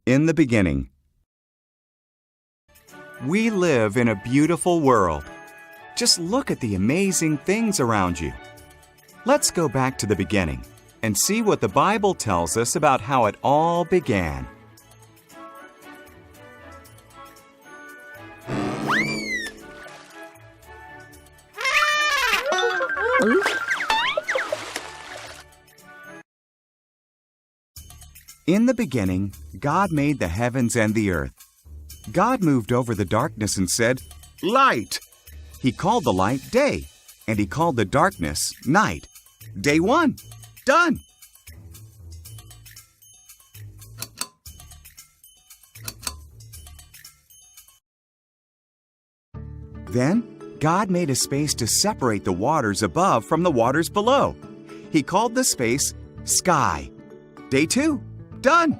In the beginning. We live in a beautiful world. Just look at the amazing things around you. Let's go back to the beginning and see what the Bible tells us about how it all began. In the beginning, God made the heavens and the earth. God moved over the darkness and said, "Light!" He called the light day, and he called the darkness night. Day one. Done. Then, God made a space to separate the waters above from the waters below. He called the space sky. Day two. Done.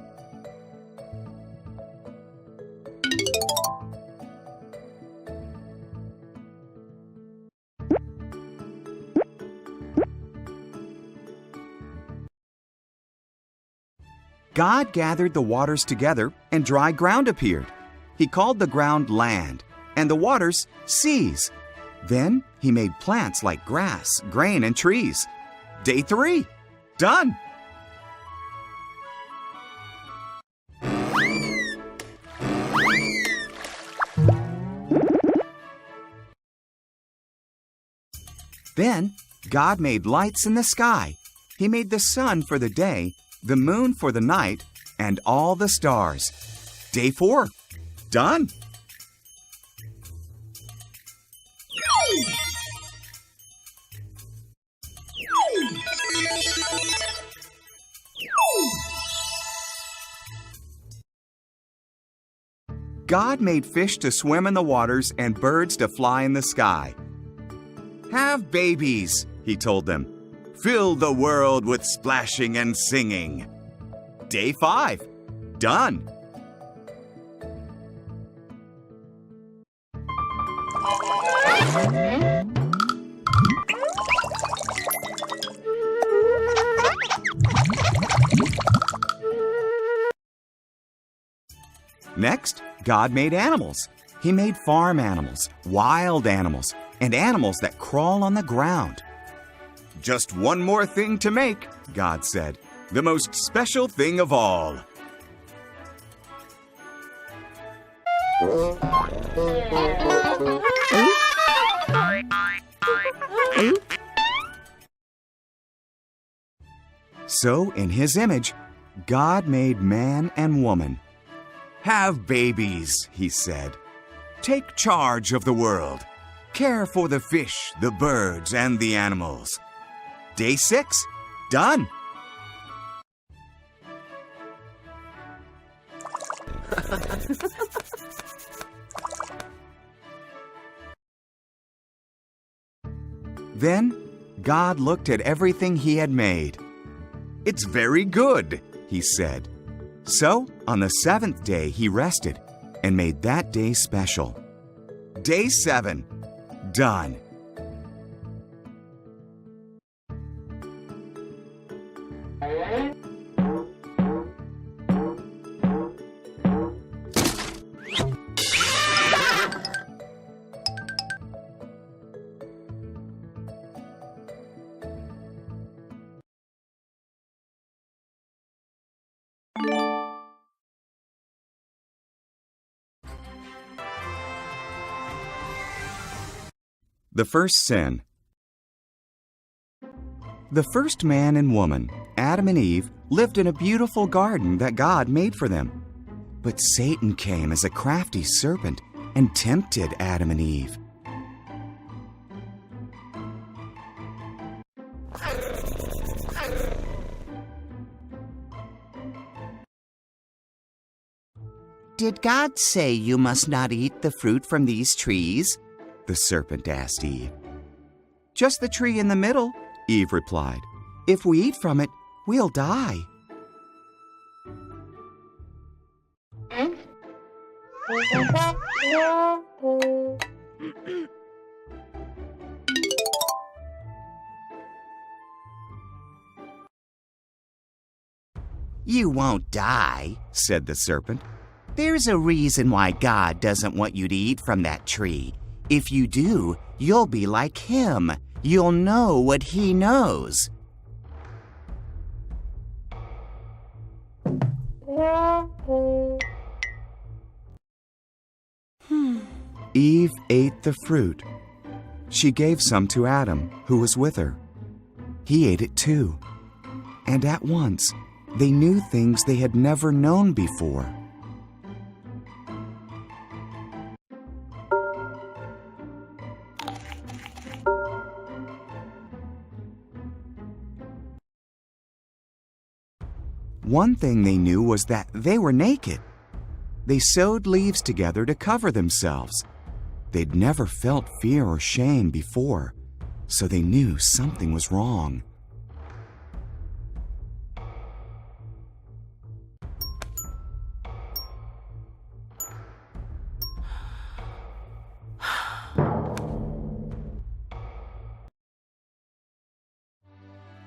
God gathered the waters together and dry ground appeared. He called the ground land and the waters seas. Then he made plants like grass, grain, and trees. Day three. Done. Then God made lights in the sky. He made the sun for the day, the moon for the night, and all the stars. Day four. Done. God made fish to swim in the waters and birds to fly in the sky. "Have babies," he told them. "Fill the world with splashing and singing." Day five. Done. Next, God made animals. He made farm animals, wild animals, and animals that crawl on the ground. "Just one more thing to make," God said, "the most special thing of all." So, in His image, God made man and woman. "Have babies," He said. "Take charge of the world. Care for the fish, the birds, and the animals." Day six. Done. Then God looked at everything He had made. "It's very good," He said. So, on the seventh day, He rested and made that day special. Day seven. Done. The first sin. The first man and woman, Adam and Eve, lived in a beautiful garden that God made for them. But Satan came as a crafty serpent and tempted Adam and Eve. "Did God say you must not eat the fruit from these trees?" The serpent asked Eve. "Just the tree in the middle," Eve replied. "If we eat from it, we'll die." You won't die, said the serpent. There's a reason why God doesn't want you to eat from that tree. If you do, you'll be like him. You'll know what he knows. Eve ate the fruit. She gave some to Adam, who was with her. He ate it too. And at once, they knew things they had never known before. One thing they knew was that they were naked. They sewed leaves together to cover themselves. They'd never felt fear or shame before, so they knew something was wrong.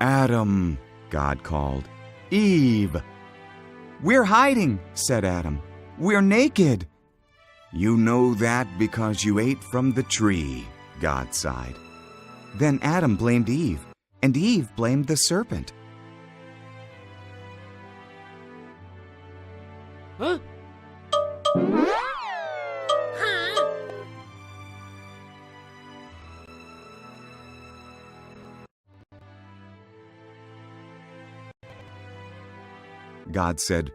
Adam, God called. Eve! We're hiding, said Adam. We're naked. You know that because you ate from the tree, God sighed. Then Adam blamed Eve, and Eve blamed the serpent. Huh? God said,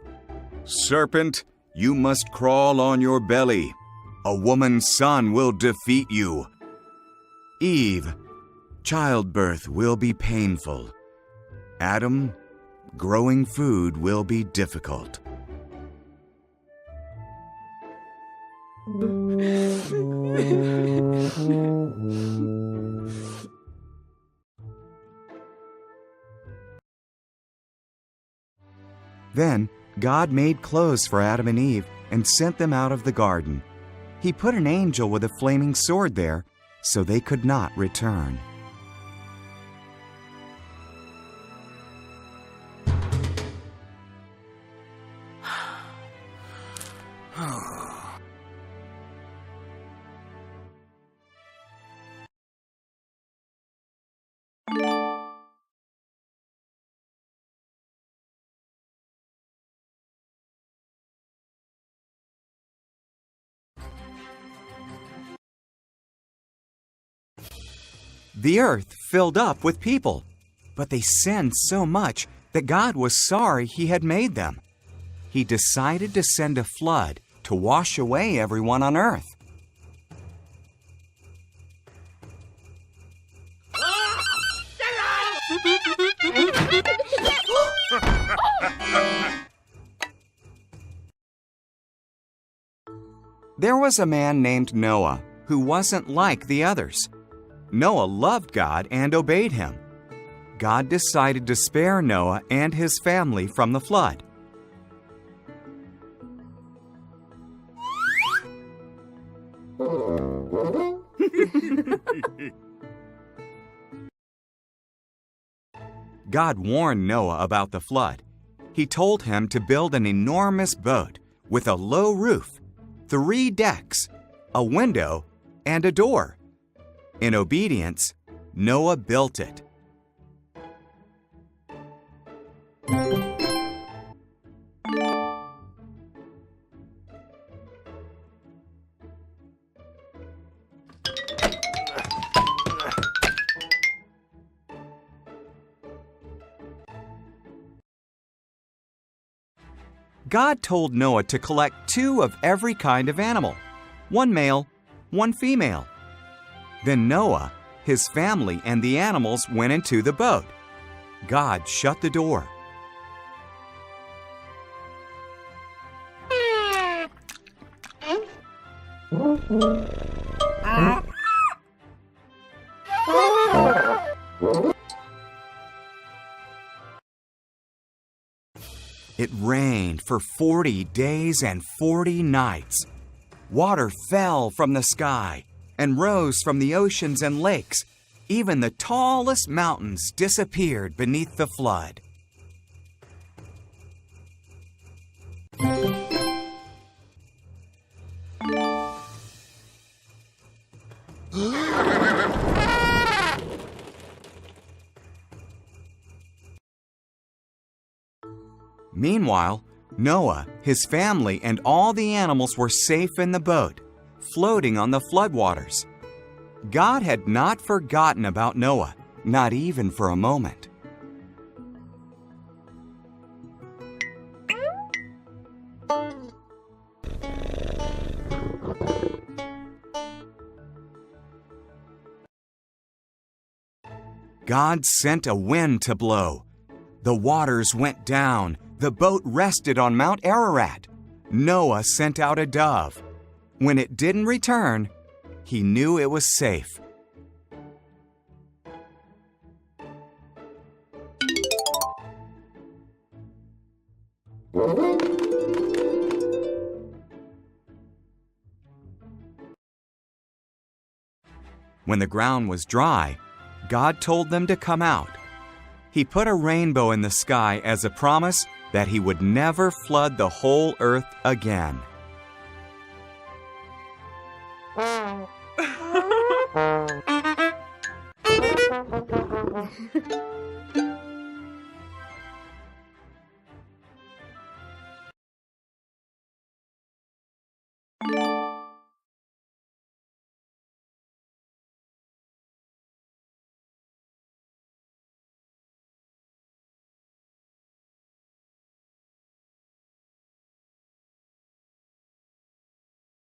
Serpent, you must crawl on your belly. A woman's son will defeat you. Eve, childbirth will be painful. Adam, growing food will be difficult. Then God made clothes for Adam and Eve and sent them out of the garden. He put an angel with a flaming sword there so they could not return. The earth filled up with people, but they sinned so much that God was sorry He had made them. He decided to send a flood to wash away everyone on earth. There was a man named Noah who wasn't like the others. Noah loved God and obeyed Him. God decided to spare Noah and his family from the flood. God warned Noah about the flood. He told him to build an enormous boat with a low roof, 3 decks, a window, and a door. In obedience, Noah built it. God told Noah to collect 2 of every kind of animal, 1 male, 1 female. Then Noah, his family, and the animals went into the boat. God shut the door. It rained for 40 days and 40 nights. Water fell from the sky and rose from the oceans and lakes. Even the tallest mountains disappeared beneath the flood. Meanwhile, Noah, his family, and all the animals were safe in the boat, floating on the floodwaters. God had not forgotten about Noah, not even for a moment. God sent a wind to blow. The waters went down. The boat rested on Mount Ararat. Noah sent out a dove. When it didn't return, he knew it was safe. When the ground was dry, God told them to come out. He put a rainbow in the sky as a promise that he would never flood the whole earth again.